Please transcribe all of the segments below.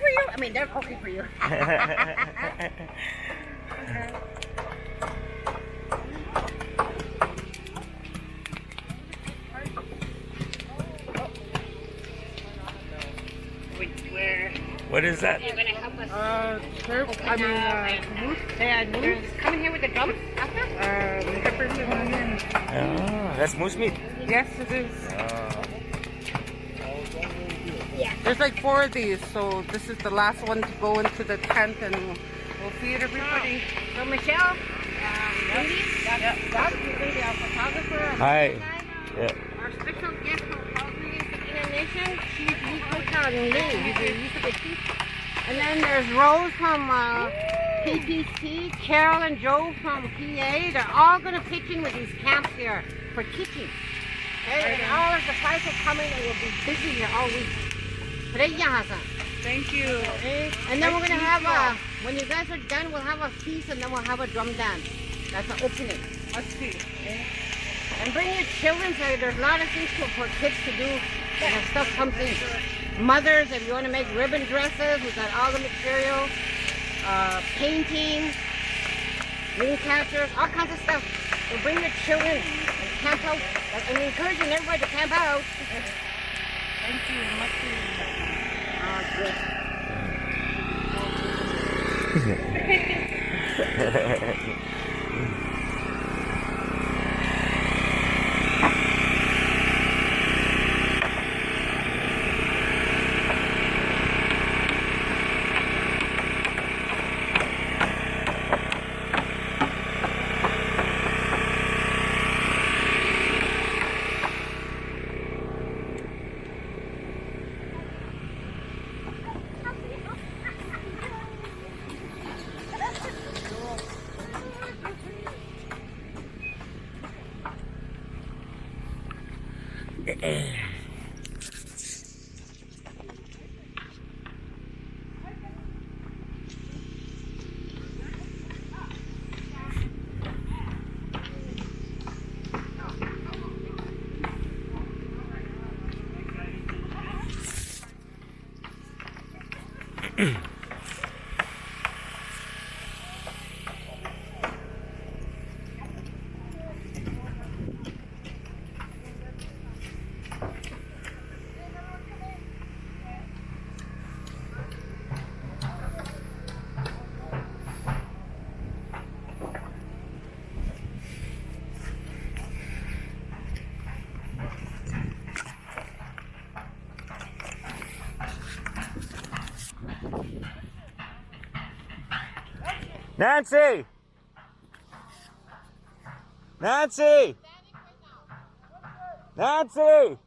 for you? I mean, they're cooking for you. What is that? They're gonna help us. Moose. They're coming here with the drums after? Peppers and onions. Oh, that's moose meat. Yes, it is. Yeah. There's like 4 of these, so this is the last one to go into the tent, and we'll feed everybody. So Michelle, Wendy, Doug, you're gonna be our photographer. Hi. Yeah. Our special guest from Relocation Nation, she's Coach Lee. He's a big chief. And then there's Rose from PPC, Carol and Joe from PA. They're all going to pitch in with these camps here for teaching. Okay? And all of the guys are coming and we'll be busy here all week. Thank you. Okay? And then we're going to have when you guys are done, we'll have a feast and then we'll have a drum dance. That's the opening. Let's see. Okay? And bring your children, so there's a lot of things for kids to do. And stuff comes in. Mothers, if you want to make ribbon dresses, we've got all the material. Painting, dream catchers, all kinds of stuff. So bring your children and camp out. I'm encouraging everybody to camp out. Thank you. Good. Nancy! Nancy! Nancy!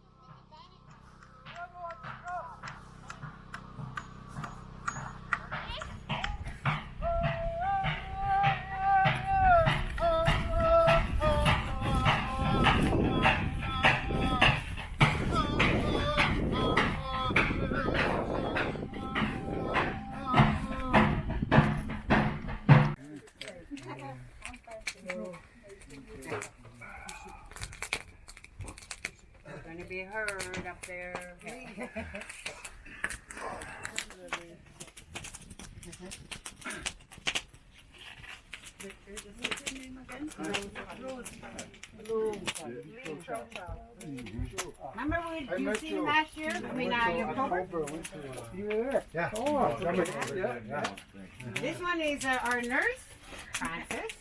Going to be heard up there. Remember you seen last year? I mean, October? You were there? Yeah. Oh, yeah. This one is our nurse, Francis.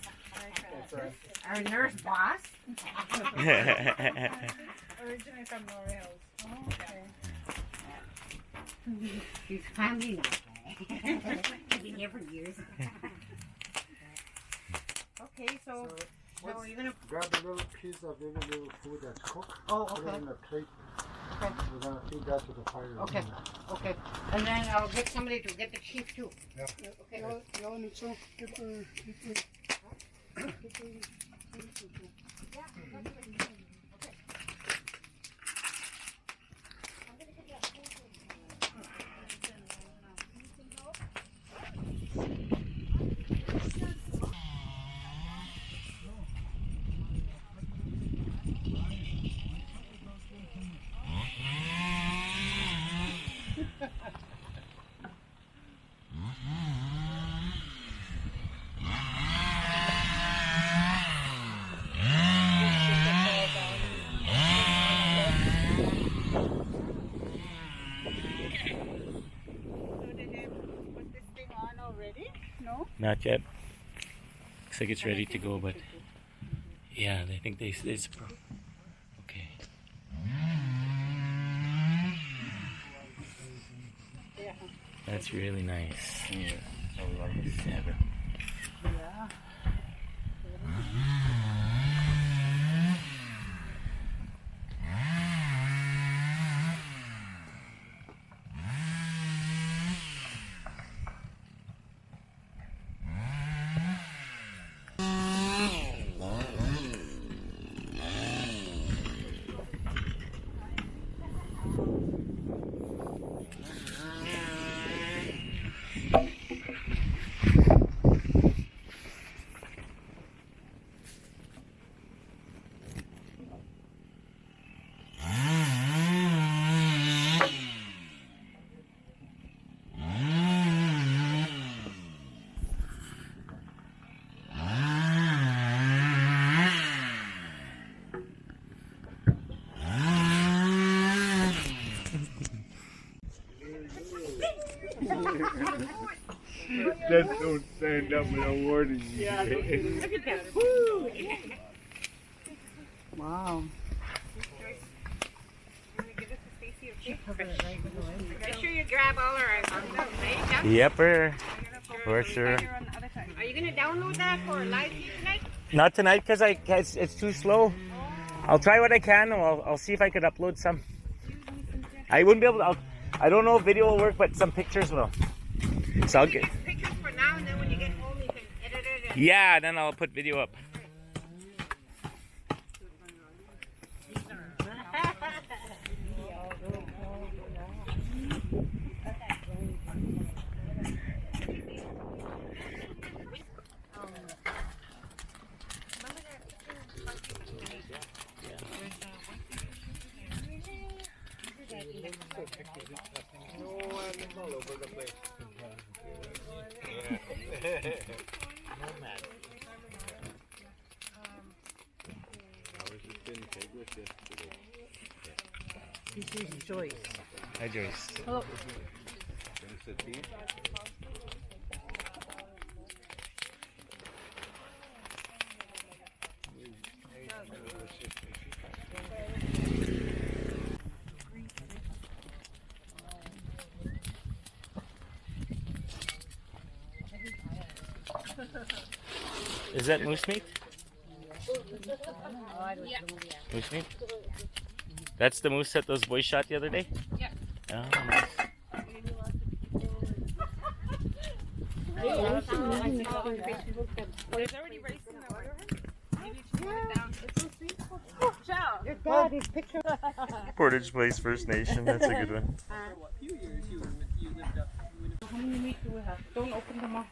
Our nurse boss. Originally from L'Oreal. Oh, okay. She's family now. She's been here for years. Okay, so you're gonna grab a little piece of every little food that's cooked. Oh, Put it okay. in a plate. Okay. We're gonna feed that to the fire. Okay. Okay. And then I'll get somebody to get the chief too. Yeah. Okay. No? Not yet. Looks like it's ready to go, but yeah, I think it's okay. That's really nice. Yeah, bro. Just don't stand up without warning you. Look at that. Woo. Wow. Make sure you grab all our stuff. Yepper. For sure. Are you gonna download that for live feed tonight? Not tonight because it's too slow. I'll try what I can. I'll see if I could upload some. I wouldn't be able to. I don't know if video will work, but some pictures will. So I'll get. Pictures for now, and then when you get home, you can edit it. Yeah, then I'll put video up. Joyce. Hi, Joyce. Hello. Is that moose meat? Moose meat? That's the moose that those boys shot the other day? Yeah. Oh, nice. There's already rice in the order. Maybe you should put it down. It's so sweet. Ciao. Your daddy's picture. Portage Place First Nation. That's a good one. How many meat do we have? Don't open them up.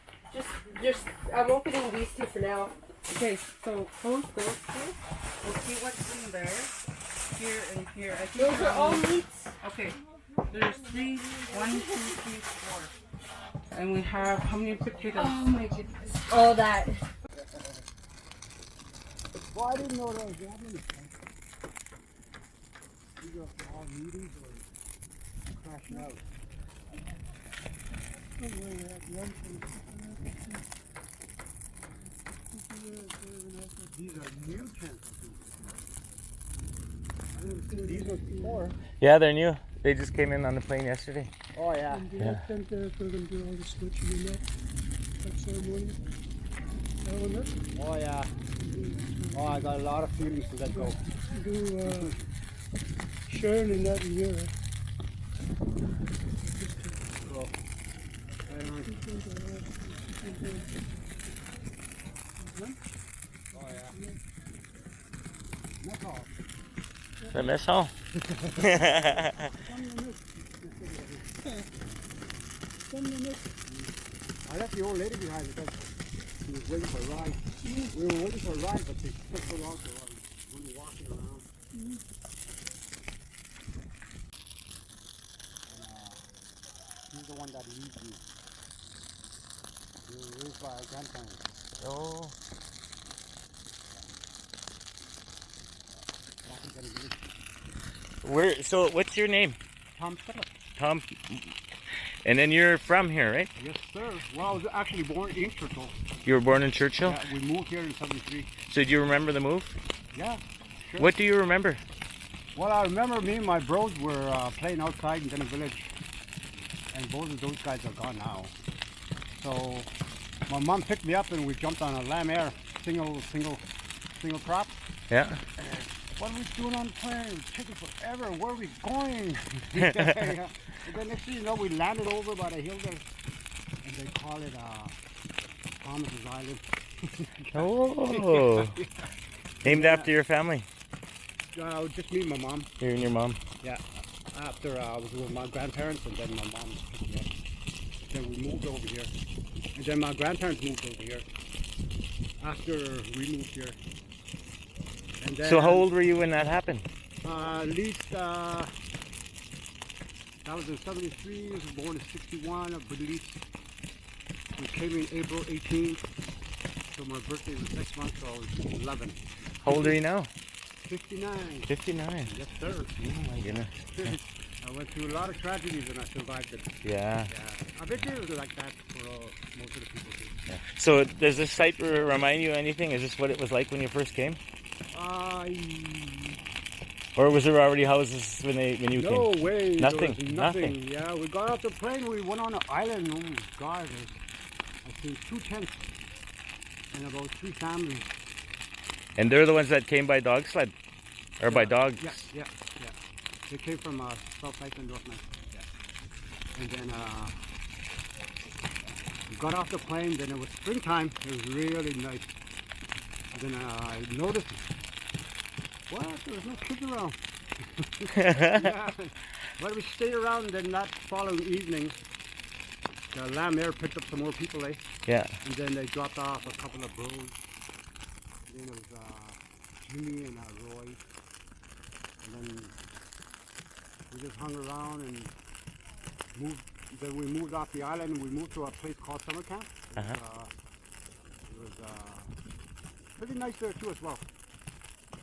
Just, I'm opening these two for now. Okay, so close those two. We'll see what's in there. Here and here. I think Those are all meats. okay. There's 3, 1, 2, 3, 4. And we have how many potatoes? Oh my goodness. All that. Well, I didn't know that was happening. You go to all meetings or crashing out. These are new cancels. I didn't see these ones before. Yeah, they're new. They just came in on the plane yesterday. Oh yeah. Yeah. Sent there for them to do all the switching and that ceremony. That one there? Oh yeah. Oh, I got a lot of feelings to let go. Do Sharon and that in here. Cool. Right on. Oh yeah. That's all. The mess hall. I left the old lady behind because she was waiting for a ride. We were waiting for a ride, but she took so long to when we were walking around. She's the one that leads me. We were raised by our grandparents. Oh. Where? So, what's your name? Tom Phillips. Tom. And then you're from here, right? Yes, sir. Well, I was actually born in Churchill. You were born in Churchill? Yeah, we moved here in '73. So do you remember the move? Yeah, sure. What do you remember? Well, I remember me and my bros were playing outside in Dene Village, and both of those guys are gone now. So my mom picked me up and we jumped on a lamb air, single crop. Yeah. What are we doing on the plane? It's taking forever. Where are we going? And then next thing you know, we landed over by the hill there, and they call it Thomas's Island. Oh. Named after your family? Just me and my mom. You and your mom? Yeah. After I was with my grandparents, and then my mom picked me up. Then we moved over here. And then my grandparents moved over here. After we moved here. And then, So how old were you when that happened? At least, that was in '73, I was born in '61, I believe. We came in April 18th, so my birthday was next month, so I was 11. How old are you now? 59. 59. Yes, sir. Oh my goodness. I went through a lot of tragedies and I survived it. Yeah. I bet it was like that for most of the people too. Yeah. So does this site remind you of anything? Is this what it was like when you first came? Or was there already houses when you came? No way. Nothing. There was Nothing. Yeah, we got off the plane. We went on an island. Oh my God! I seen 2 tents and about 3 families. And they're the ones that came by dog sled, or by dogs. Yeah. They came from South Iceland, North Iceland. Yeah. And then we got off the plane. Then it was springtime. It was really nice. And then I noticed, what? There was no kids around. Yeah. But we stayed around. Then that following evening, the lamb air picked up some more people, eh? Yeah. And then they dropped off a couple of bros. Then it was Jimmy and Roy. And then we just hung around and moved. Then we moved off the island and we moved to a place called Summer Camp. Uh-huh. It was pretty nice there too as well.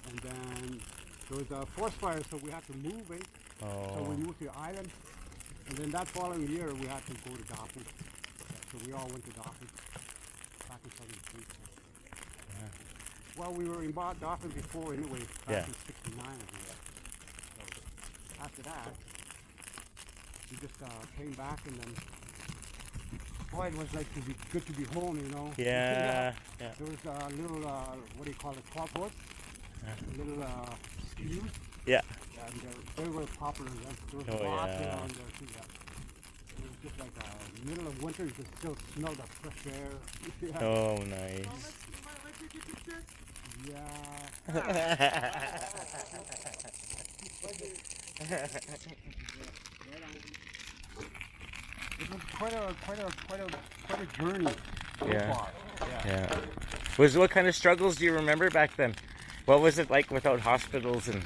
And then there was a forest fire, so we had to move, eh? So we Oh. moved to the island. And then that following year we had to go to Dauphin. So we all went to Dauphin back in '73. Well, we were in Dauphin before anyway, back in '69. So after that, we just came back and then, boy, it was like good to be home, you know. Yeah. There was a little, what do you call it, quad horse, little ski. Yeah. And they were popular then. There was Oh, lots yeah. around there too. Yeah. It was just like middle of winter, you could still smell the fresh air. Yeah. Oh, nice. Yeah. It was quite a journey so Yeah. far. Yeah. What kind of struggles do you remember back then? What was it like without hospitals and?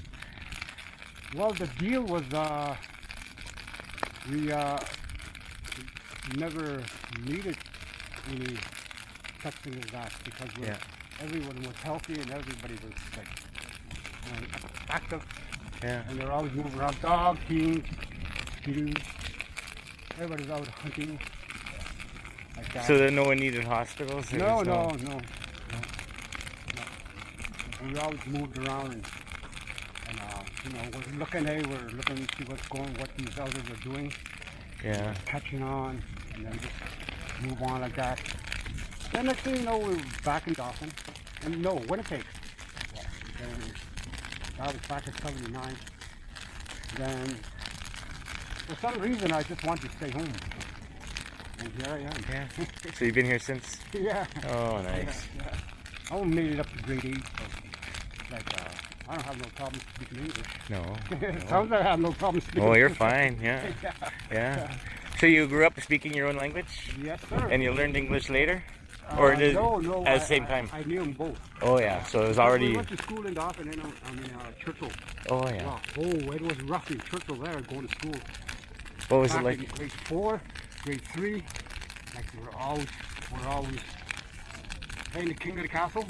Well, the deal was we never needed any such thing as that because everyone was healthy and everybody was like active. Yeah. And they're always moving around, dogs, teams, everybody's out hunting. Like that. So that no one needed hospitals? There No. was And we always moved around and we're looking to see what these elders are doing. Yeah. Catching on and then just move on like that. Then next thing you know, we're back in Dauphin. And no, Winnipeg. And that was back in '79. Then for some reason I just wanted to stay home. And here I am. Yeah. So you've been here since? Yeah. Oh, nice. Yeah. I only made it up to grade 8. So I don't have no problem speaking English. No. Sounds like I have no problem speaking Oh, you're English. fine. Yeah. Yeah. So you grew up speaking your own language? Yes, sir. And you learned English later? Or did no, at the same time? I knew them both. Oh yeah, so it was We already. went to school in Dauphin, Churchill. Oh yeah. Wow. Oh, it was rough in Churchill there, going to school. What was it Back like? in grade 4, grade 3, like we're always playing the king of the castle,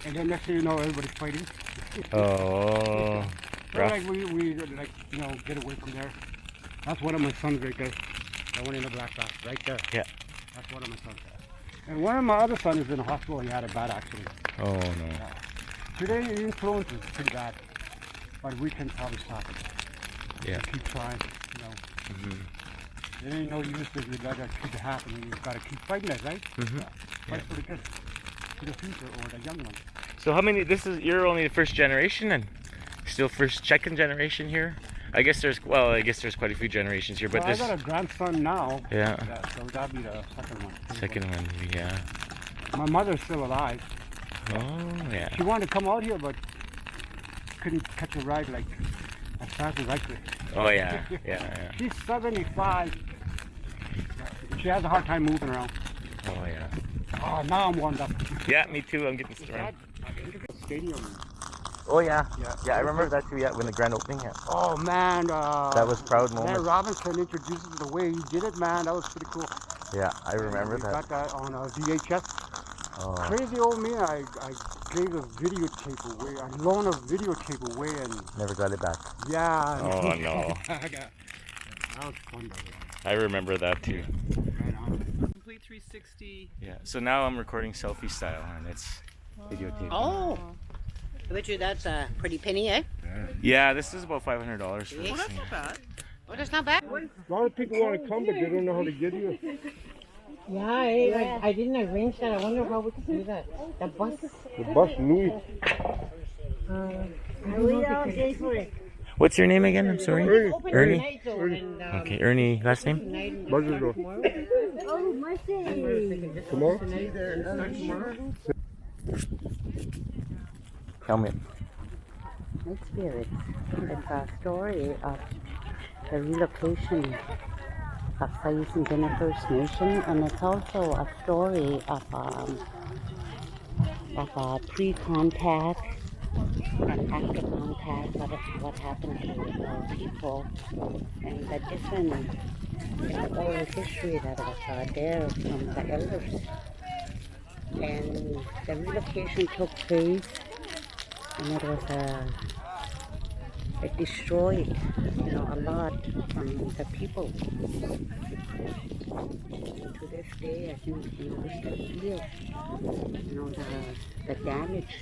and then next thing you know, everybody's fighting. Oh, So rough. like we get away from there. That's one of my sons right there. The one in the black box, right there. Yeah. That's one of my sons. And one of my other sons is in the hospital. He had a bad accident. Oh no. Today, the influence is pretty bad, but we can probably stop it. Yeah. Keep trying, you know. Mm-hmm. It ain't no use if you let that keep happening. You've got to keep fighting it, right? Mm-hmm. Fight for the kids, for the future, or the young ones. So how many? You're only the first generation, and still second generation here. I guess there's quite a few generations here, but well, I got a grandson now. Yeah. So that'd be the second one. Second one, yeah. My mother's still alive. Oh yeah. She wanted to come out here, but couldn't catch a ride like as fast as I could. Oh yeah, yeah. She's 75. She has a hard time moving around. Oh yeah. Oh, now I'm warmed up. Yeah, me too. I'm getting strong. Stadium. Oh yeah. Yeah. Yeah, I remember that too. Yeah, when the grand opening. Yeah. Oh man, That was a proud moment. Matt Robinson introduced it the way he did it, man. That was pretty cool. Yeah, I remember We that. got that on VHS. Oh. Crazy old me, I gave a videotape away. I loaned a videotape away, and Never got it back. yeah. Oh no. That was fun, though. I remember that too. Right on. Complete 360. Yeah. So now I'm recording selfie style, and it's videotape. Oh. I bet you that's a pretty penny, eh? Yeah, this is about $500 for Yeah. this That's thing. not bad. Oh, that's not bad. A lot of people want to come, but they don't know how to get here. Yeah, I didn't arrange that. I wonder how we could do that. The bus. The bus, Louis. What's your name again? I'm sorry. Ernie. Ernie? And, Okay, Ernie. Last name? Buzzers go. Tomorrow? Tell me. Spirit. It's a story of the relocation of Sayisi Dene First Nation, and it's also a story of pre-contact and after contact, what happened to people, and the different oral history that was there from the elders. And the relocation took place, and it destroyed, a lot from the people. To this day, I think we still feel, the damage.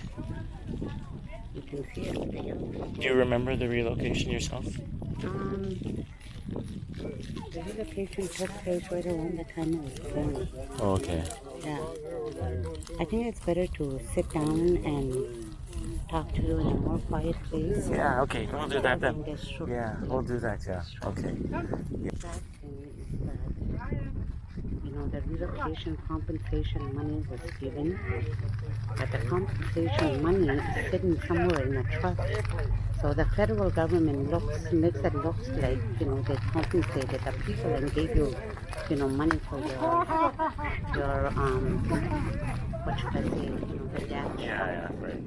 You can see it with the young people. Do you remember the relocation yourself? The relocation took place right around the time I was born. Oh, okay. Yeah. I think it's better to sit down and talk to you in a more quiet place. Yeah, okay. We'll do that then. Yeah. Yeah, we'll do that, yeah. Okay. That thing is that, the relocation compensation money was given, but the compensation money is sitting somewhere in a trust. So the federal government makes it look like, they compensated the people and gave you, money for your what should I say, the damage. Yeah, right.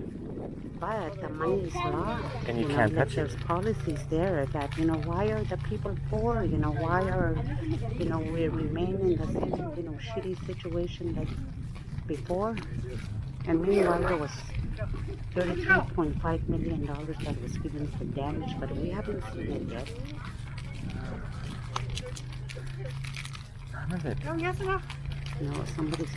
But the money is lost. And you can't touch it. There's policies there that, why are the people poor? Why are, we remain in the same, shitty situation like before? And meanwhile, there was $33.5 million that was given for damage, but we haven't seen it yet. None of it. Somebody's,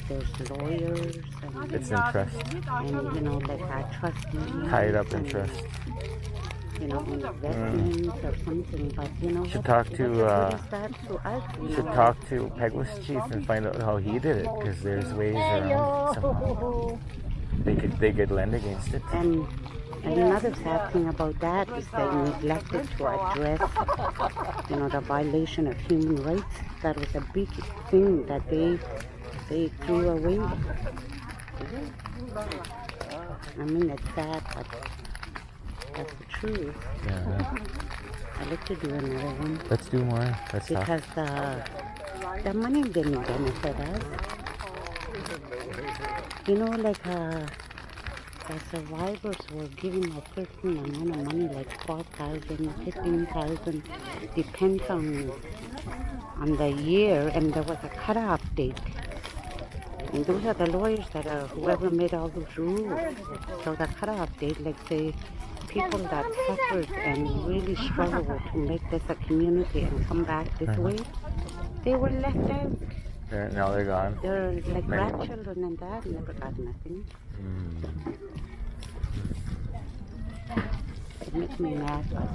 there's lawyers and, It's in trust. and like trustees. Tied up in and, trust. Investments or something, but Should talk to, what is that to us? Should talk to Peguis chief and find out how he did it, because there's ways around somehow. They could lend against it. And another sad thing about that is they neglected to address, the violation of human rights. That was a big thing that they threw away. I mean, it's sad, but that's the truth. Yeah. I'd like to do another one. Let's do more. Let's talk. Because the money didn't benefit us. The survivors were given a certain amount of money, like $12,000, $15,000, depends on the year, and there was a cutoff date. And those are the lawyers that whoever made all those rules. So the cutoff date, say, people that suffered and really struggled to make this a community and come back this way, They were left out. Now they're gone. They're like Maybe. grandchildren and dad never got nothing. It makes me mad. But,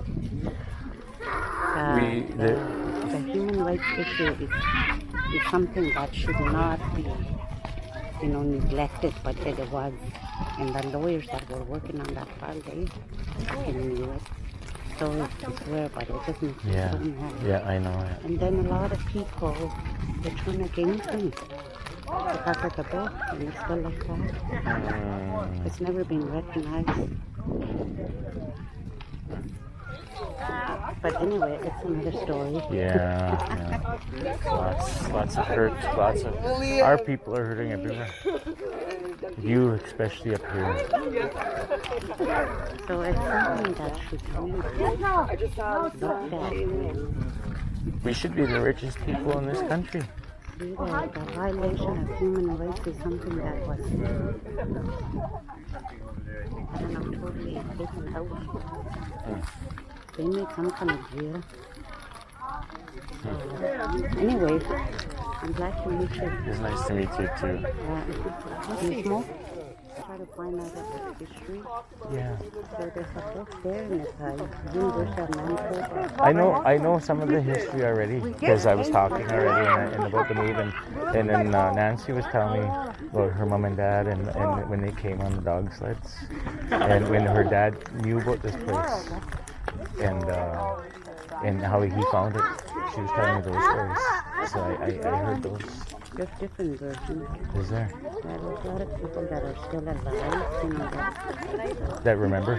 the human rights issue is something that should not be, neglected, but that it was. And the lawyers that were working on that file, they fucking knew it. So to swear, but it just makes me so mad. Yeah, I know it. And then a lot of people, they turn against them because of the book, and it's still like that. It's never been recognized. But anyway, it's another story. Yeah. Lots of hurt. Our people are hurting everywhere. You, especially up here. So it's something that should really be looked at. We should be the richest people in this country. The violation of human rights is something that was, totally taken out. They made some kind of deal. Anyway, I'm glad to meet you. It's nice to meet you too. You smoke? Try to find out about the history. Yeah. So there's a book there, and it's University of Manitoba. I know some of the history already because I was talking already in about the move, and then Nancy was telling me about her mom and dad and when they came on the dog sleds, and when her dad knew about this place and how he found it. She was telling me those stories, so I heard those. There's different versions. Is there? There's a lot of people that are still alive, That remember?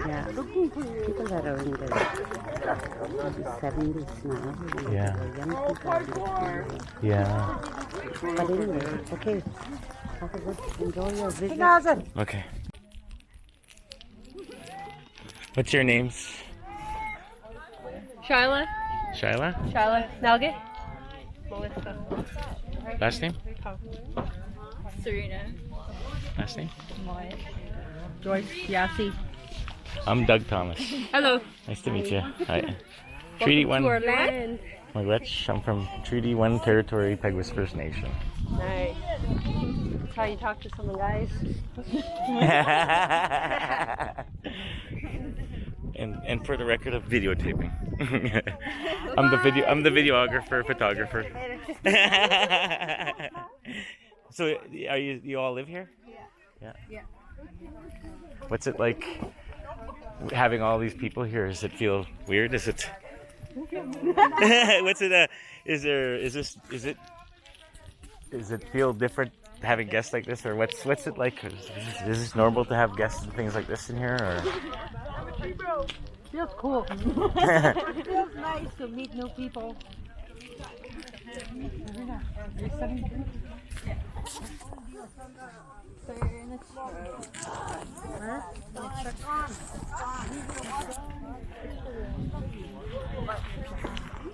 Yeah, people that are in the 70s now. Yeah. Young people. Yeah. But anyway, okay. Enjoy your visit. Okay. What's your names? Shyla, Nalgit, Melissa, Last name? Serena, Last name? George, Yassi. I'm Doug Thomas. Hello. Nice to meet you. Hi. Treaty 1. To our land. Magwetch. I'm from Treaty 1 Territory, Peguis First Nation. Nice. That's how you talk to someone, guys. And for the record of videotaping. I'm the videographer, photographer. So are you all live here? Yeah. What's it like having all these people here? Does it feel weird? Is it what's it does it feel different having guests like this, or what's it like? Is this normal to have guests and things like this in here, or? Feels cool. Feels nice to meet new people.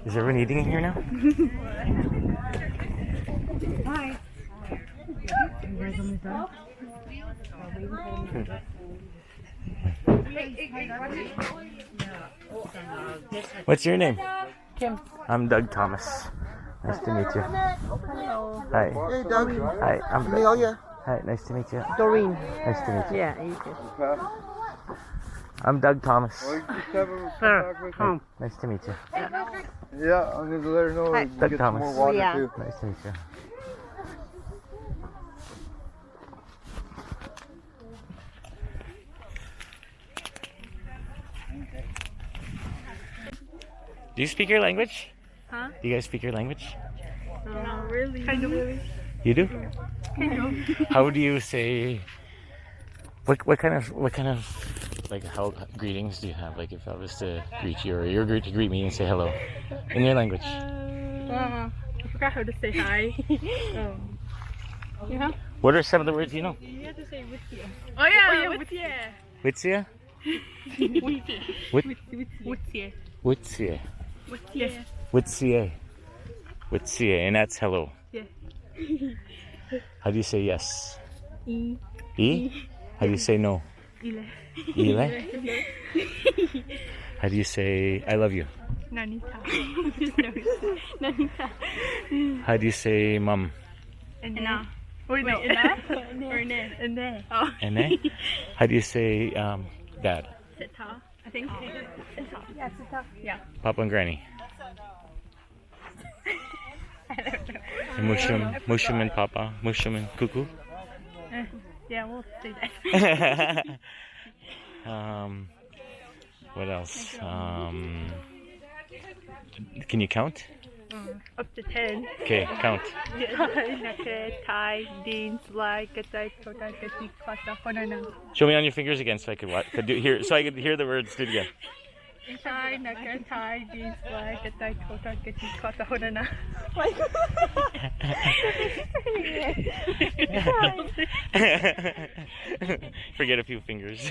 Is everyone eating in here now? Hi. What's your name? Kim. I'm Doug Thomas. Nice to meet you. Hello. Hi. Hey, Doug. Hi. I'm Amelia. Hi. Nice to meet you. Doreen. Nice to meet you. Yeah, you too. I'm Doug Thomas. Home. Nice to meet you. Yeah, I'm going to let her know. Doug Get Thomas. some more water Yeah. too. Nice to meet you. Do you speak your language? Huh? Do you guys speak your language? Not really. Kind of. Really. You do? Kind of. How do you say? What kind of like how greetings do you have? Like if I was to greet you, or you're to greet me and say hello in your language. I forgot how to say hi. Yeah. What are some of the words you know? You have to say Witsia. Oh yeah, Witsia. Witsia? Witsia. Witsia. Witsia. Witsia. Witsia, and that's hello. Yeah. How do you say yes? E. E? How do you say no? Ile. Ile? How do you say I love you? Nanita. Nanita. How do you say mum? Ina. Wait, no. Ina? Or Ine? Ine. Oh. Ene? How do you say dad? Sita. I think. Sita. Yeah, Sita. Yeah. Papa and Granny. And Mushum and Papa. Mushum and Cuckoo. Yeah, we'll say that. What else? Can you count? Up to 10. Okay, count. Thai, Dean, Sly, Katay, Total, Kati, Kwasa, Honana. Show me on your fingers again so I could hear the words. Do it again. Thai, Naka, Thai, Dean, Sly, Katay, Total, Kati, Kwasa, Honana. Forget a few fingers.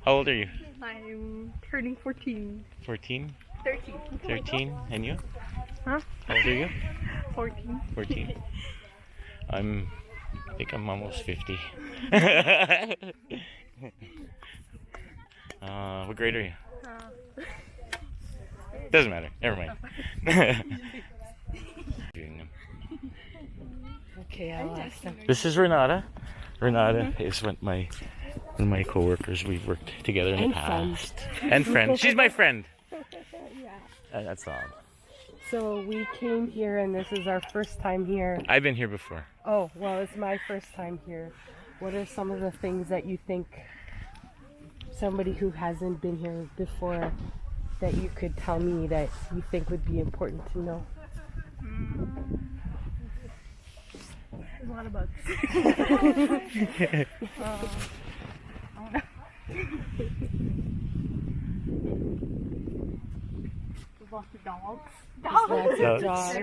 How old are you? I'm turning 14. 14? 13. 13? And you? Huh? How old are you? 14. 14. I think I'm almost 50. What grade are you? Doesn't matter. Never mind. Okay, I'll ask them. This is Renata. Renata is one of my coworkers. We've worked together in the past. And friend. She's my friend. That's all. So we came here and this is our first time here. I've been here before. Oh, well, it's my first time here. What are some of the things that you think somebody who hasn't been here before that you could tell me that you think would be important to know? There's a lot of bugs. There's lots of dogs. Lots of dogs.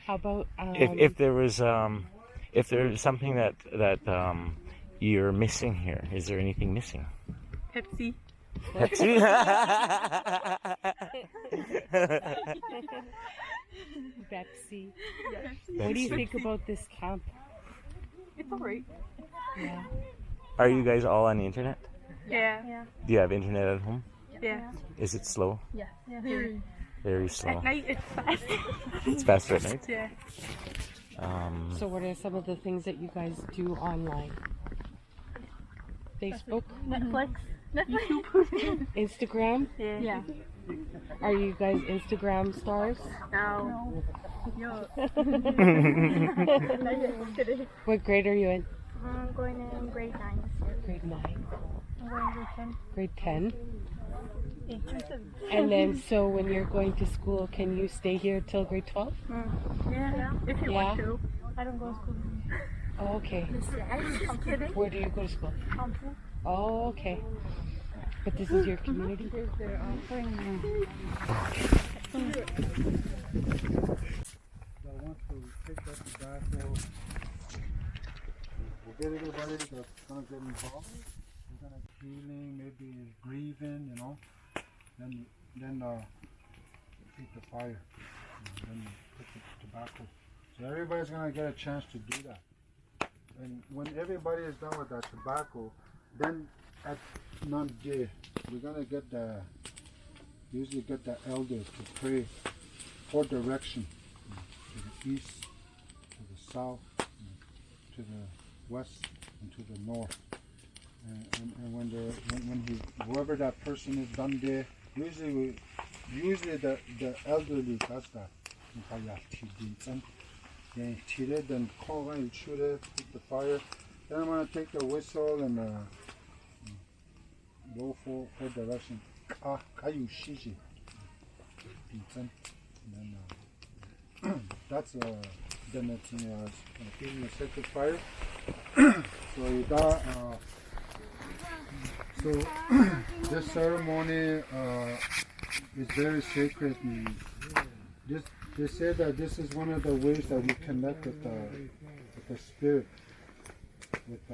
How about if there's something that you're missing here, is there anything missing? Pepsi. Pepsi? Pepsi. What do you think about this camp? It's alright. Yeah. Are you guys all on the internet? Yeah. Do you have internet at home? Yeah. Is it slow? Yeah. Very. Very slow. At night it's fast. It's faster at night? Yeah. So what are some of the things that you guys do online? Facebook? Netflix. YouTube. Instagram? Yeah. Are you guys Instagram stars? No. What grade are you in? I'm going in grade 9 this year. Grade 9. I'm going grade 10. Grade 10? 8 through 7. And then, so when you're going to school, can you stay here till grade 12? Yeah. If you want to. I don't go to school. Oh, okay. Just kidding. Where do you go to school? Oh, okay. But this is your community? I want to take that tobacco. We'll get everybody that's going to get involved. We're going to healing, maybe grieving, you know. Then eat the fire. And then put the tobacco. So everybody's going to get a chance to do that. And when everybody is done with that tobacco, then at Namje, we're going to usually get the elders to pray for direction to the east, to the south, to the west, and to the north. And when whoever that person is done there, usually the elderly does that. Then call and shoot it, put the fire. Then I'm going to take the whistle and go for direction. That's then it's giving a sacred fire. So this ceremony is very sacred. And they say that this is one of the ways that we connect with the spirit, with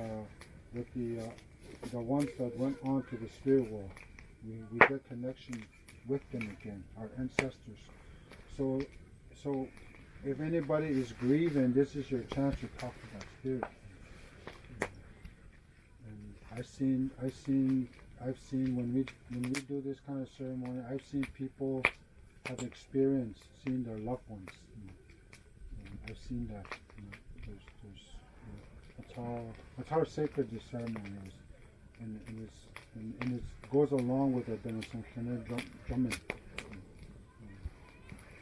the ones that went on to the spirit world. We get connection with them again, our ancestors. So if anybody is grieving, this is your chance to talk to that spirit. And I seen I've seen when we do this kind of ceremony, I've seen people have experienced seeing their loved ones. I've seen that. That's how sacred this ceremony is, and it goes along with the Demonstration drumming.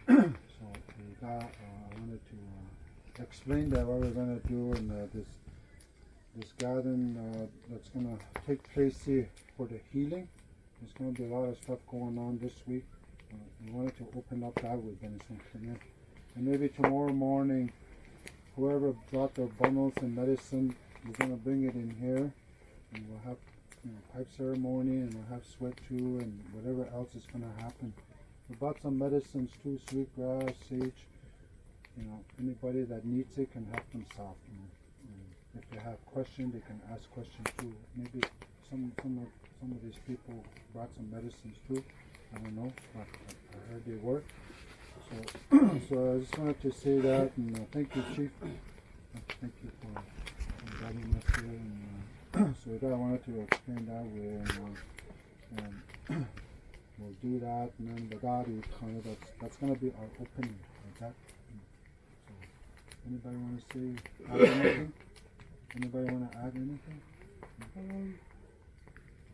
So with that, I wanted to explain that what we're going to do in this gathering that's going to take place here for the healing. There's going to be a lot of stuff going on this week. We wanted to open up that with Demonstration, and maybe tomorrow morning, whoever brought their bundles and medicine, we're going to bring it in here, and we'll have pipe ceremony, and we'll have sweat too, and whatever else is going to happen. We brought some medicines too, sweetgrass, sage. Anybody that needs it can help themselves. If they have questions, they can ask questions too. Maybe some of these people brought some medicines too. I don't know, but I heard they were. So I just wanted to say that, and thank you, Chief. Thank you for inviting us here. And so with that, I wanted to explain that way, and we'll do that, and then the Gadi kind of that's going to be our opening, like that. So anybody want to add anything? Anybody want to add anything?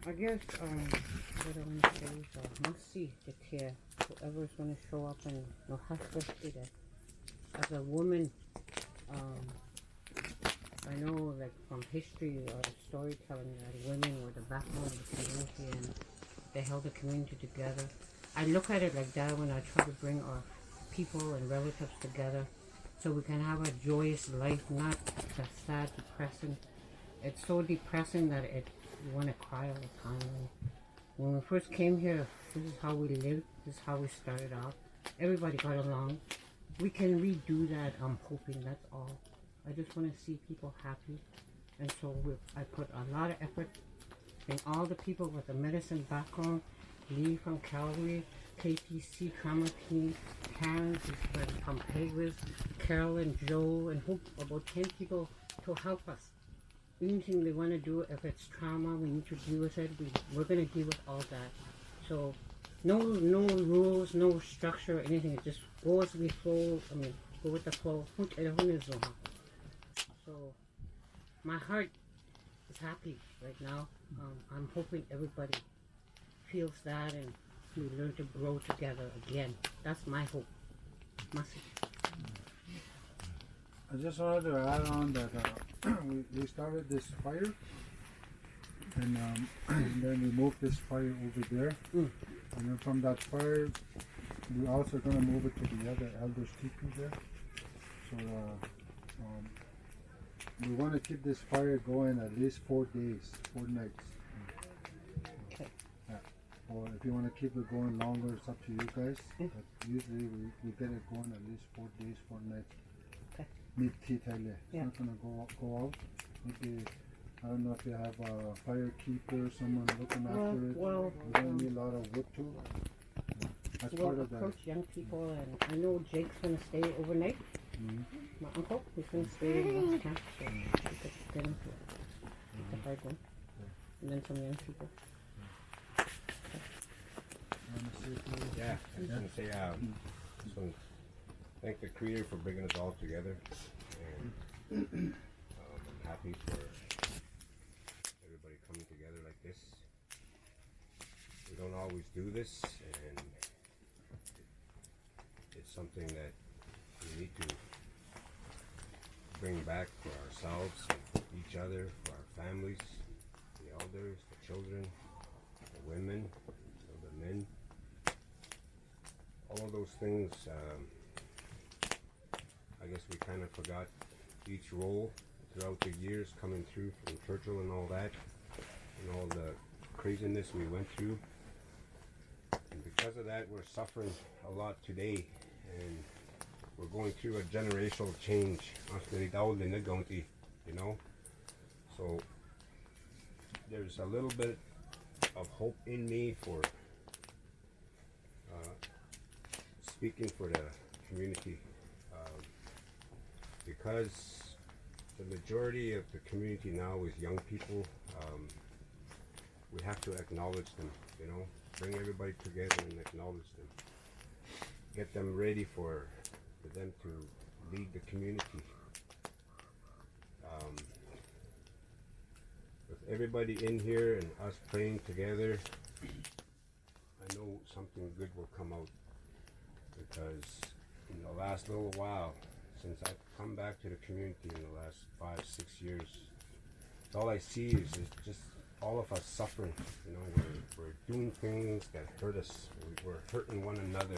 I guess what I want to say is must see the care. Whoever's going to show up and have to do that. As a woman, I know like from history or storytelling that women were the backbone of the community and they held the community together. I look at it like that when I try to bring our people and relatives together so we can have a joyous life, not just sad, depressing. It's so depressing that you want to cry all the time. And when we first came here, this is how we lived, this is how we started out. Everybody got along. We can redo that, I'm hoping, that's all. I just want to see people happy. And so I put a lot of effort in all the people with the medicine background, Lee from Calgary, KPC, Trauma Team, Karen from Pegwiz, Carol and Joe, and about 10 people to help us. Anything they want to do, if it's trauma, we need to deal with it. We're going to deal with all that. So no rules, no structure or anything. It just go as we flow. Go with the flow. So my heart is happy right now. I'm hoping everybody feels that and we learn to grow together again. That's my hope. Message. I just wanted to add on that we started this fire, and then we moved this fire over there, and then from that fire, we also going to move it to the other elders' teepee there. So we want to keep this fire going at least 4 days, 4 nights. Yeah. Or if you want to keep it going longer, it's up to you guys. But usually we get it going at least 4 days, 4 nights. It's not gonna go out. Maybe I don't know if you have a firekeeper, someone looking after it. Well, we're gonna need a lot of wood too. That's part of that. Approach young people, and I know Jake's gonna stay overnight. My uncle, he's gonna stay in this camp, so we could get into it. It's a hard one. And then some young people. Yeah, I was going to say, just want to thank the Creator for bringing us all together. And I'm happy for everybody coming together like this. We don't always do this, and it's something that we need to bring back for ourselves, and each other, for our families, the elders, the children, the women, the men. All of those things, I guess we kind of forgot each role throughout the years coming through from Churchill and all that, and all the craziness we went through. And because of that, we're suffering a lot today, and we're going through a generational change, you know. So there's a little bit of hope in me for speaking for the community, because the majority of the community now is young people. we have to acknowledge them, you know, bring everybody together and acknowledge them. Get them ready for them to lead the community. With everybody in here and us praying together, I know something good will come out, because in the last little while, since I've come back to the community in the last 5-6 years, all I see is just all of us suffering. You know, we're doing things that hurt us. We're hurting one another,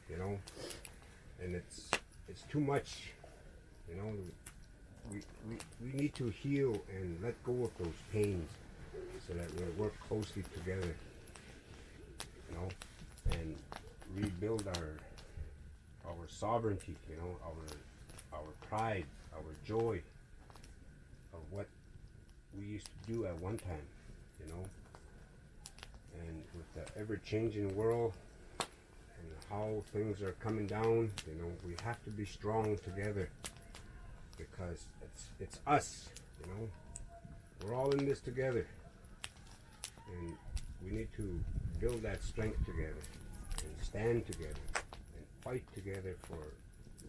you know, and it's too much, you know. We need to heal and let go of those pains so that we work closely together, you know, and rebuild our sovereignty, you know, our pride, our joy of what we used to do at one time, you know. And with the ever-changing world and how things are coming down, you know, we have to be strong together, because it's us, you know. We're all in this together, and we need to build that strength together and stand together and fight together for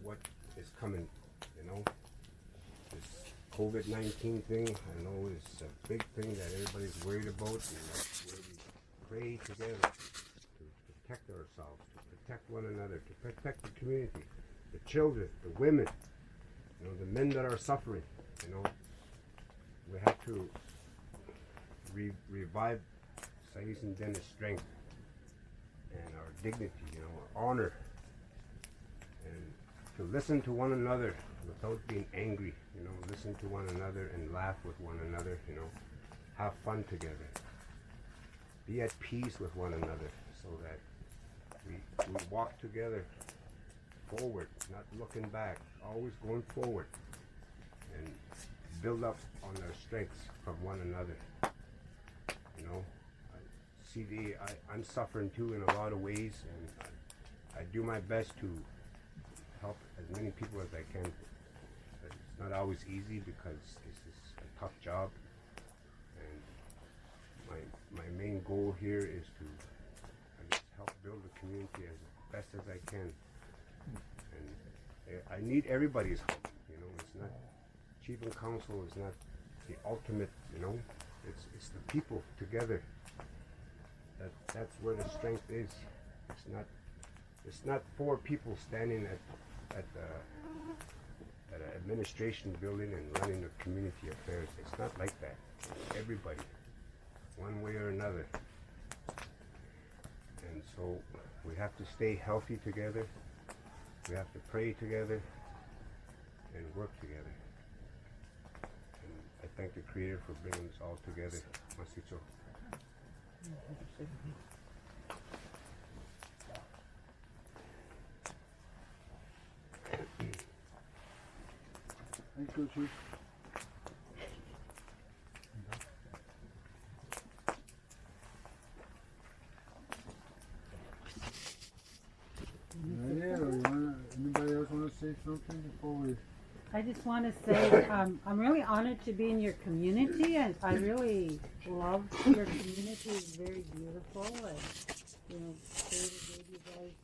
what is coming, you know. This COVID-19 thing, I know, is a big thing that everybody's worried about, and that's where we pray together to protect ourselves, to protect one another, to protect the community, the children, the women, you know, the men that are suffering, you know. We have to revive Sayisi Dene's strength and our dignity, you know, our honor, and to listen to one another without being angry, you know, listen to one another and laugh with one another, you know, have fun together, be at peace with one another, so that we walk together forward, not looking back, always going forward, and build up on our strengths from one another, you know. I'm suffering too in a lot of ways, and I do my best to help as many people as I can. But it's not always easy, because this is a tough job, and my main goal here is to help build the community as best as I can. And I need everybody's help, you know. It's not, chief and council is not the ultimate, you know. It's the people together. That's where the strength is. It's not 4 people standing at an administration building and running the community affairs. It's not like that. It's everybody, one way or another. And so we have to stay healthy together. We have to pray together and work together. And I thank the Creator for bringing us all together. Masicho. Thank you, Chief. Anybody else want to say something before we? I just want to say I'm really honored to be in your community, and I really love your community. It's very beautiful, and you know, gave you guys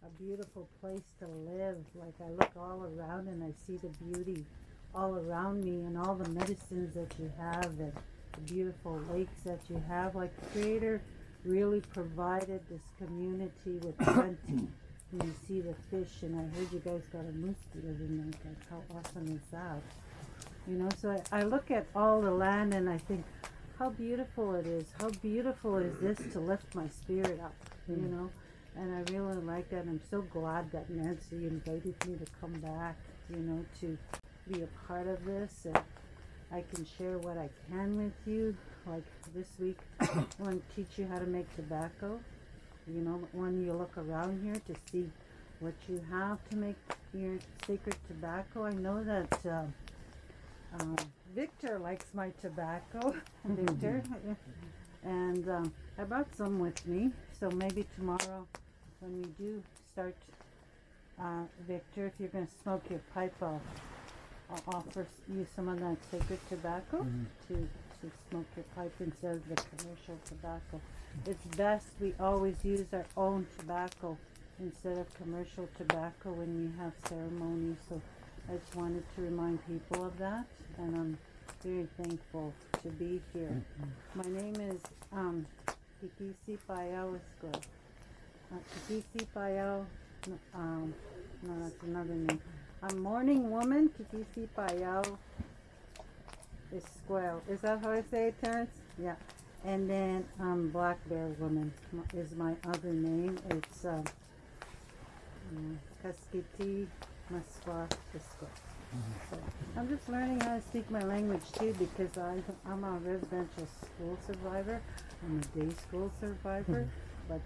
a beautiful place to live. Like, I look all around and I see the beauty all around me, and all the medicines that you have, and the beautiful lakes that you have. Like, the Creator really provided this community with plenty. And you see the fish, and I heard you guys got a moose living there. Like, how awesome is that? You know, so I look at all the land and I think, how beautiful it is. How beautiful is this to lift my spirit up, you know? And I really like that. I'm so glad that Nancy invited me to come back, you know, to be a part of this. And I can share what I can with you. Like this week, I want to teach you how to make tobacco. You know, when you look around here to see what you have to make your sacred tobacco. I know that Victor likes my tobacco, Victor, and I brought some with me. So maybe tomorrow, when we do start, Victor, if you're going to smoke your pipe, I'll offer you some of that sacred tobacco to to smoke your pipe instead of the commercial tobacco. It's best we always use our own tobacco instead of commercial tobacco when we have ceremonies. So I just wanted to remind people of that, and I'm very thankful to be here. My name is Kikisi Payao Esquel. Kikisi Payao, no, that's another name. I'm Morning Woman, Kikisi Payao Esquel. Is that how I say it, Terrence? Yeah. And then Black Bear Woman is my other name. It's Kaskiti Maswa Esquel. So I'm just learning how to speak my language too, because I'm a residential school survivor. I'm a day school survivor. But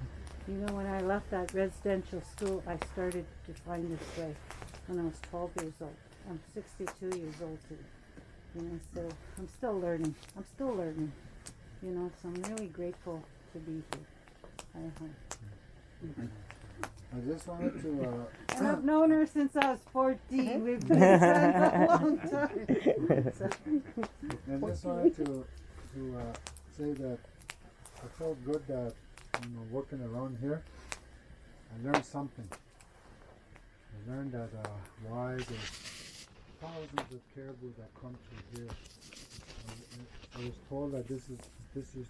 you know, when I left that residential school, I started to find this way when I was 12 years old. I'm 62 years old too. You know, so I'm still learning. You know, so I'm really grateful to be here. I just wanted to. And I've known her since I was 14. We've been friends a long time. So. I just wanted to say that I felt good that, you know, working around here, I learned something. I learned that why there's thousands of caribou that come to here. I was told that this is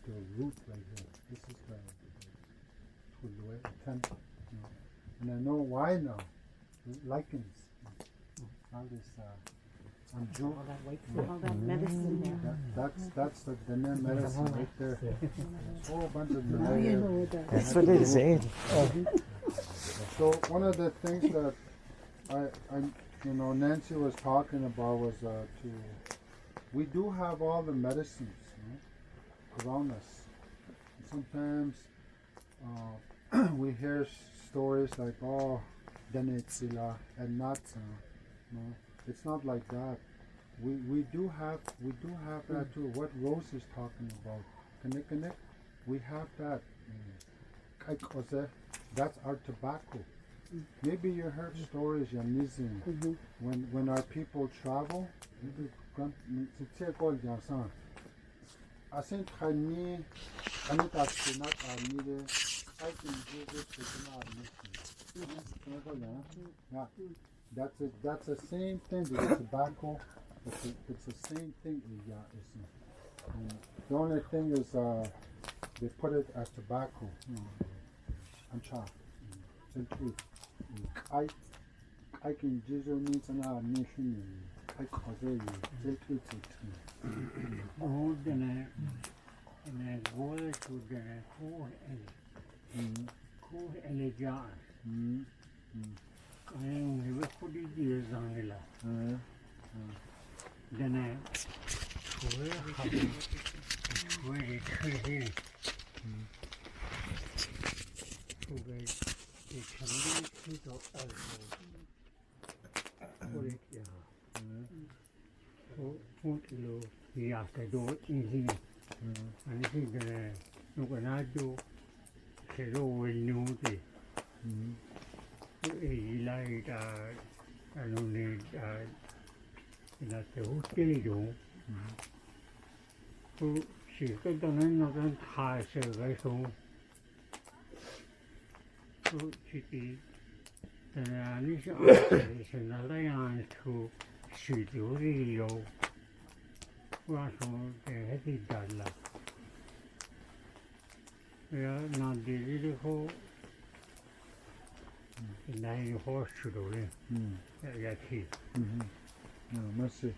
the root right here. This is the tent. And I know why now. Lichens. All this all that medicine there. That's the name medicine right there. A whole bunch of malaria. That's what they say. So one of the things that I Nancy was talking about was we do have all the medicines, you know, around us. And sometimes we hear stories like, oh, Denetsila and not, no, it's not like that. We do have that too. What Rose is talking about, connect, we have that. That's our tobacco. Maybe you heard stories, Yanizin, when our people travel. I think I need not I can visit that's the same thing with tobacco. It's the same thing. The only thing is they put it as tobacco. I can Jesus needs an nation. I cause you. Oh, then I go to the cool and a jar. I never put it years on the lap. Then I swear it could be. It can be to put it here. Put the after door easy. And I think you can do hello will know it. Like I don't need that the hotel. So she got done another high survey so she did. And I need to another line to shoot you the low. Well, so they had it done. Yeah, not the little hole. And now you horse should only. Yeah, No, mercy.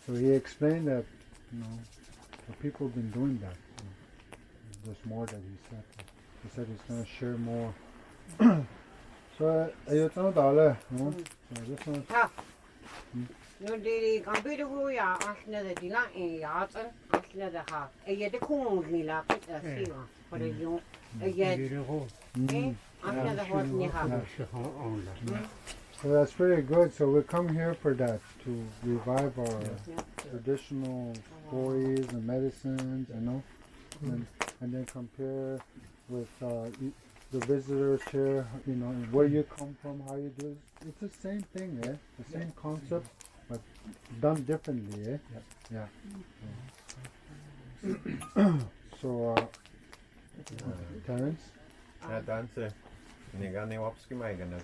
So he explained that, you know, the people have been doing that. There's more that he said. He said he's going to share more. So, you know, so this one. No, the computer who ya asked the Dila in yards and asked the half. A yet the cool me laugh at the sea for the young. A yet, after the horse near half. So that's pretty good. So we come here for that, to revive our traditional stories and medicines, you know, and then compare with the visitors here, you know, where you come from, how you do it. It's the same thing, the same concept. but done differently, eh? Yep. Yeah. So, Terrence? Ja, danse. Nigani wapski maigan as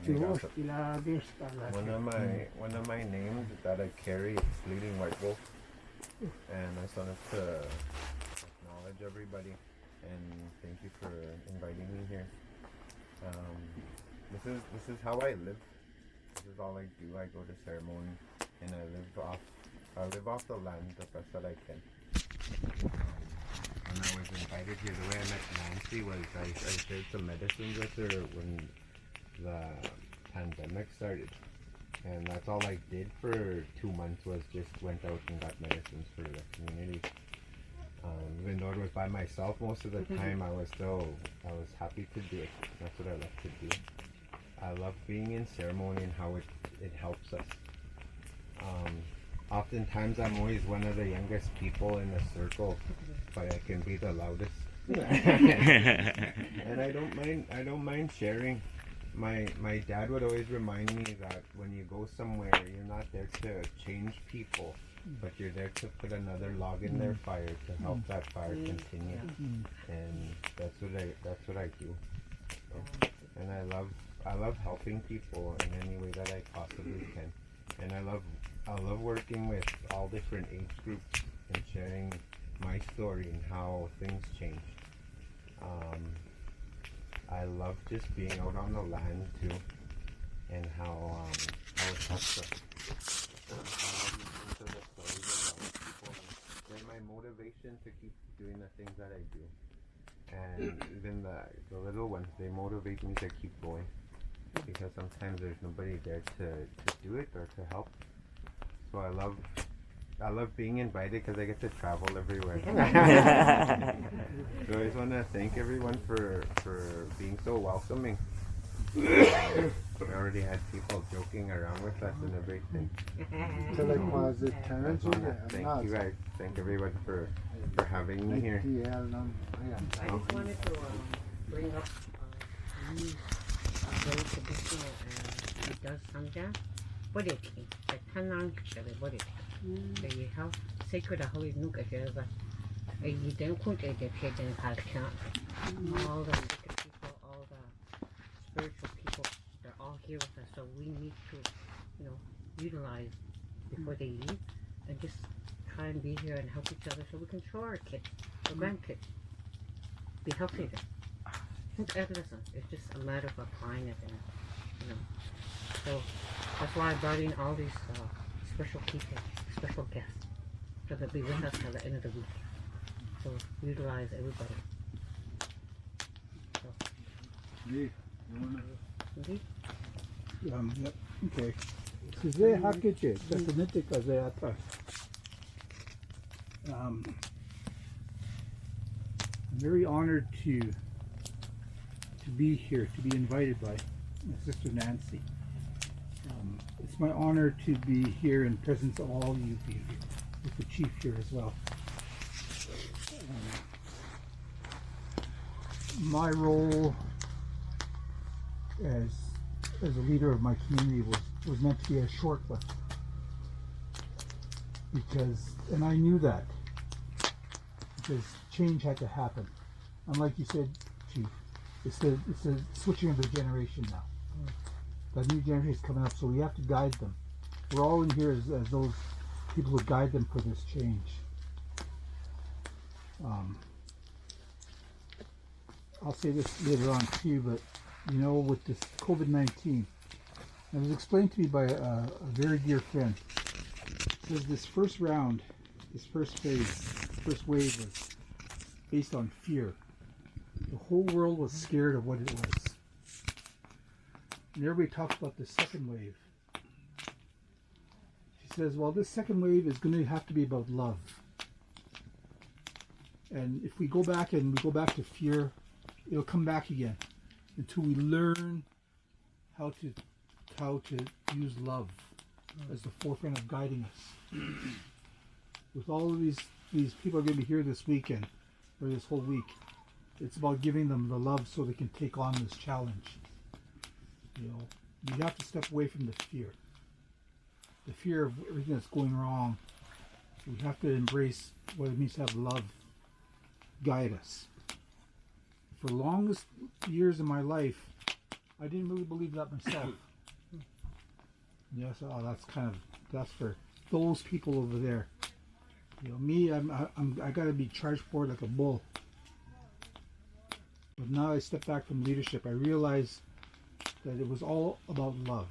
one of my names that I carry is Leading White Wolf, and I just wanted to acknowledge everybody and thank you for inviting me here. This is how I live. This is all I do. I go to ceremony and I live off the land the best that I can. When I was invited here, the way I met Nancy was I shared some medicines with her when the pandemic started. And that's all I did for 2 months was just went out and got medicines for the community. Even though it was by myself most of the time, I was happy to do it. That's what I love to do. I love being in ceremony and how it helps us. Oftentimes I'm always one of the youngest people in the circle, but I can be the loudest. And I don't mind sharing. My dad would always remind me that when you go somewhere, you're not there to change people, but you're there to put another log in their fire to help that fire continue. And that's what I do. And I love helping people in any way that I possibly can. And I love working with all different age groups and sharing my story and how things changed. I love just being out on the land too, and how it helps us. I love listening to the stories of people, and they're my motivation to keep doing the things that I do. And even the little ones, they motivate me to keep going, because sometimes there's nobody there to do it or to help. So I love being invited because I get to travel everywhere. So I just want to thank everyone for being so welcoming. I already had people joking around with us and everything. Thank you guys. Thank everyone for having me here. I just wanted to bring up very traditional and it does samja. Bodeki, the Tanang, the body. They have sacred holy nuka here, but you don't put a kid in culture. All the sacred people, all the spiritual people, they're all here with us, so we need to, utilize before they leave and just try and be here and help each other so we can show our kids, our grandkids, be healthy. Listen, it's just a matter of applying it, and so that's why I brought in all these special people, special guests, so they'll be with us till the end of the week. So utilize everybody. Yep. Okay. Size hakiche, definitika zeata. I'm very honored to be here, to be invited by my sister Nancy. It's my honor to be here in presence of all you, with the chief here as well. My role as a leader of my community was meant to be a short one, and I knew that, because change had to happen. And like you said, Chief, it's the switching of the generation now. That new generation is coming up, so we have to guide them. We're all in here as those people who guide them for this change. I'll say this later on too, but with this COVID-19, it was explained to me by a very dear friend. It says this first round, this first phase, first wave was based on fear. The whole world was scared of what it was. And everybody talks about the second wave. She says, well, this second wave is going to have to be about love. And if we go back to fear, it'll come back again until we learn how to use love as the forefront of guiding us. With all of these people are going to be here this weekend, or this whole week, it's about giving them the love so they can take on this challenge. You have to step away from the fear. the fear of everything that's going wrong. We have to embrace what it means to have love guide us. For the longest years of my life, I didn't really believe that myself. Yes, that's for those people over there. You know, me, I got to be charged for it like a bull. But now I step back from leadership. I realize that it was all about love.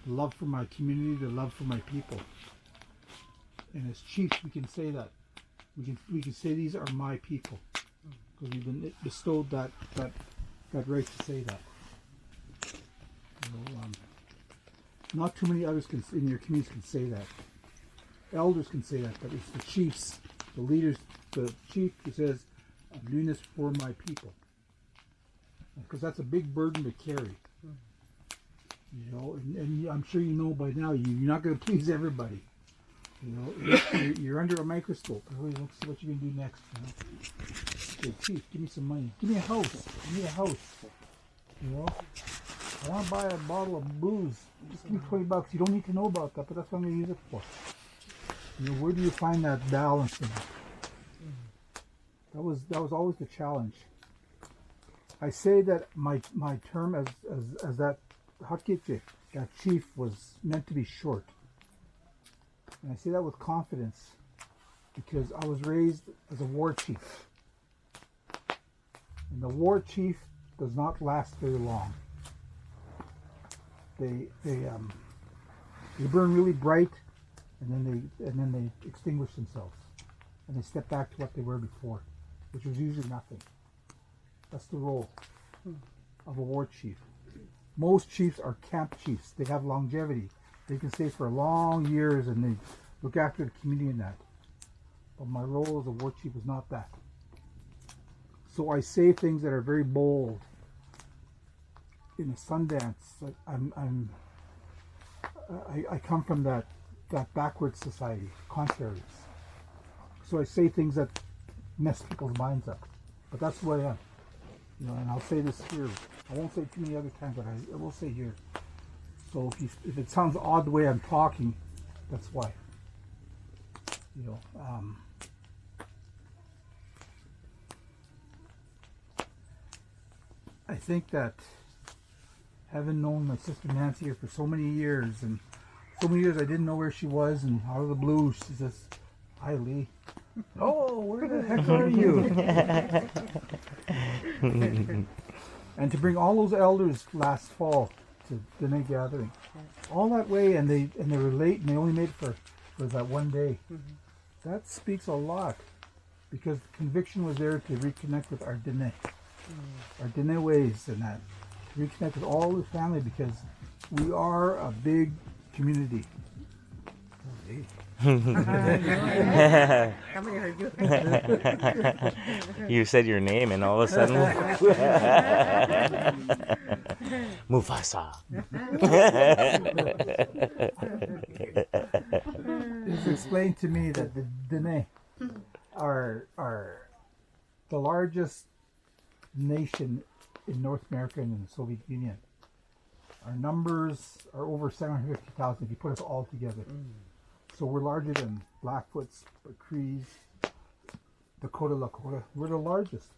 The love for my community, the love for my people. And as chiefs, we can say that. We can say these are my people, because we've been bestowed that right to say that. You know, not too many others in your communities can say that. Elders can say that, but it's the chiefs, the leaders, the chief who says, "I'm doing this for my people," because that's a big burden to carry. You know, and I'm sure you know by now you're not going to please everybody. You know, you're under a microscope. Everybody looks at what you're going to do next. You know? Okay, chief, give me some money. Give me a house. Give me a house. You know, I want to buy a bottle of booze. Just give me $20. You don't need to know about that, but that's what I'm going to use it for. You know, where do you find that balance in it? That was always the challenge. I say that my term as that Hakitje, that chief, was meant to be short. And I say that with confidence because I was raised as a war chief. And the war chief does not last very long. They burn really bright, and then they extinguish themselves, and they step back to what they were before, which was usually nothing. That's the role of a war chief. Most chiefs are camp chiefs. They have longevity. They can stay for long years and they look after the community in that. But my role as a war chief is not that. So I say things that are very bold. In a Sundance, I come from that backward society, contraries. So I say things that mess people's minds up. But that's who I am. You know, and I'll say this here. I won't say too many other times, but I will say here. So if it sounds odd the way I'm talking, that's why. You know, I think that having known my sister Nancy here for so many years, and so many years I didn't know where she was, and out of the blue she says, "Hi, Lee." Oh, where the heck are you? And to bring all those elders last fall to the Dene gathering, all that way, and they were late, and they only made it for that one day. That speaks a lot, because the conviction was there to reconnect with our Dene, our Dene ways, and that to reconnect with all the family, because we are a big community. You said your name, and all of a sudden, Mufasa. It's explained to me that the Dene are the largest nation in North America and in the Soviet Union. Our numbers are over 750,000 if you put us all together. So we're larger than Blackfoots, Crees, Dakota, Lakota. We're the largest.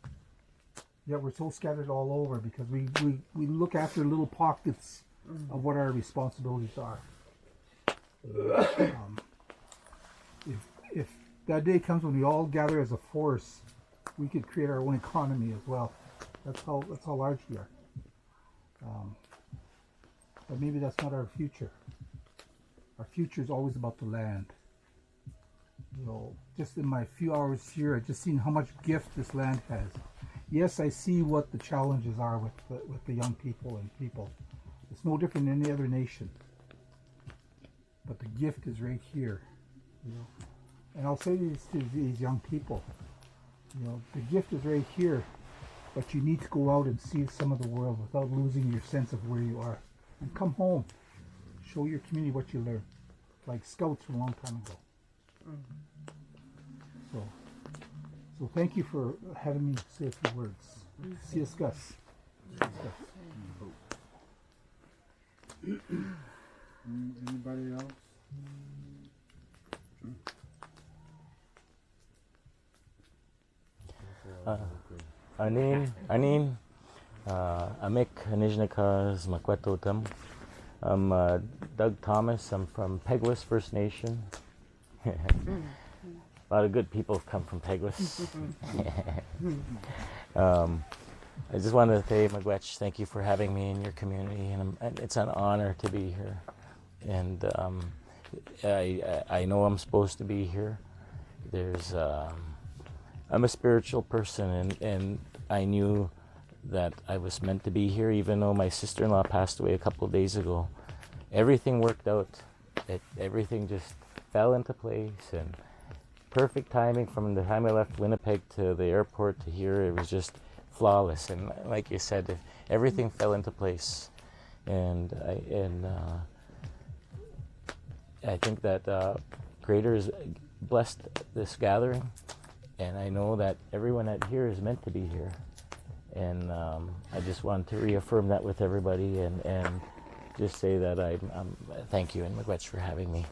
Yet we're so scattered all over because we look after little pockets of what our responsibilities are. If that day comes when we all gather as a force, we could create our own economy as well. That's how large we are. But maybe that's not our future. Our future is always about the land. You know, just in my few hours here, I've just seen how much gift this land has. Yes, I see what the challenges are with the young people and people. It's no different than any other nation. But the gift is right here. You know, and I'll say this to these young people. You know, the gift is right here, but you need to go out and see some of the world without losing your sense of where you are. And come home. Show your community what you learned, like scouts from a long time ago. So thank you for having me say a few words. See us, Gus. Anybody else? Anin, Amik Anijnakas Makwetotam. I'm Doug Thomas. I'm from Peguis First Nation. A lot of good people have come from Peguis. I just wanted to say, Miigwech, thank you for having me in your community, and it's an honor to be here. And I know I'm supposed to be here. I'm a spiritual person, and I knew that I was meant to be here, even though my sister-in-law passed away a couple of days ago. Everything worked out. Everything just fell into place, and perfect timing from the time I left Winnipeg to the airport to here. It was just flawless, and like you said, everything fell into place. And I think that Creator has blessed this gathering, and I know that everyone out here is meant to be here. And I just want to reaffirm that with everybody, and just say that I'm thank you, and Miigwech, for having me.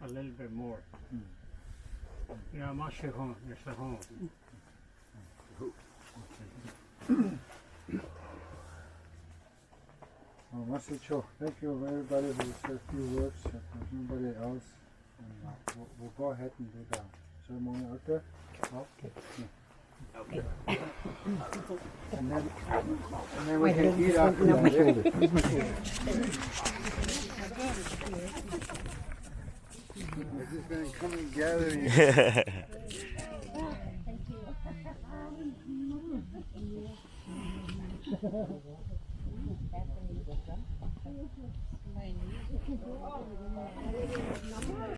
A little bit more. Yeah, I'm not sure home. It's the home. Well, Masacho, thank you everybody who said a few words. If there's nobody else, and, we'll go ahead and do the ceremony out there. Okay. And then we can eat after that. I've just been coming gathering.